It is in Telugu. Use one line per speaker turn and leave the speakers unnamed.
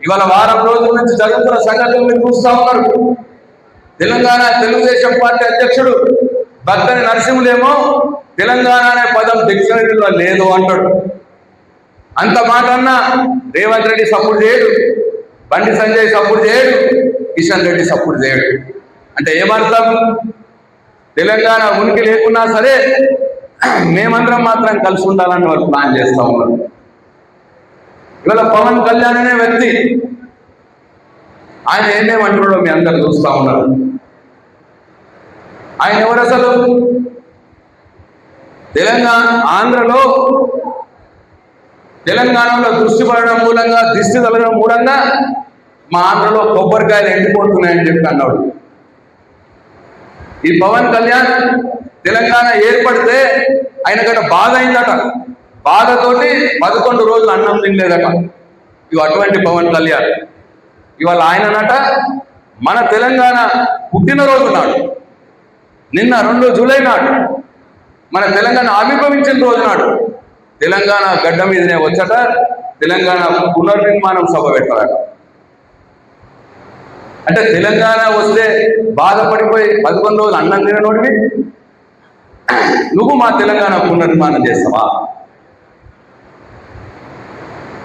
ఇవాళ వారం రోజుల నుంచి జరుగుతున్న సంఘటనలు మీరు చూస్తా ఉన్నారు. తెలంగాణ తెలుగుదేశం పార్టీ అధ్యక్షుడు బద్దరి నరసింహులేమో తెలంగాణ అనే పదం డిక్షనరీలో లేదు అంటాడు. అంత మాట అన్నా రేవంత్ రెడ్డి సపోర్ట్ చేయడు, బండి సంజయ్ సపోర్ట్ చేయడు, కిషన్ రెడ్డి సపోర్ట్ చేయడు. అంటే ఏమర్థం? తెలంగాణ ఉనికి లేకున్నా సరే మేమందరం మాత్రం కలిసి ఉండాలని వాళ్ళు ప్లాన్ చేస్తూ ఉన్నారు. ఇవాళ పవన్ కళ్యాణ్ అనే వ్యక్తి ఆయన ఏమేమంటున్నాడో మీ అందరు చూస్తూ ఉన్నారు. ఆయన ఎవరు అసలు? తెలంగాణలో దృష్టి పడడం మూలంగా, దిష్టి తొలగడం మూలంగా మా ఆంధ్రలో కొబ్బరికాయలు ఎండిపోతున్నాయని చెప్పి అన్నాడు. ఈ పవన్ కళ్యాణ్ తెలంగాణ ఏర్పడితే ఆయనకట బాధ అయిందట. బాధతోటి 11 రోజులు అన్నం తినలేదట. ఇవి అటువంటి పవన్ కళ్యాణ్ ఇవాళ ఆయననట మన తెలంగాణ పుట్టినరోజు నాడు, నిన్న 2 జూలై నాడు మన తెలంగాణ ఆవిర్భవించిన రోజు నాడు తెలంగాణ గడ్డ మీదనే వచ్చట తెలంగాణ పునర్నిర్మాణం సభ పెట్టారట. అంటే తెలంగాణ వస్తే బాధపడిపోయి 11 రోజులు అన్నం తిననోడివి నువ్వు మా తెలంగాణ పునర్నిర్మాణం చేస్తావా?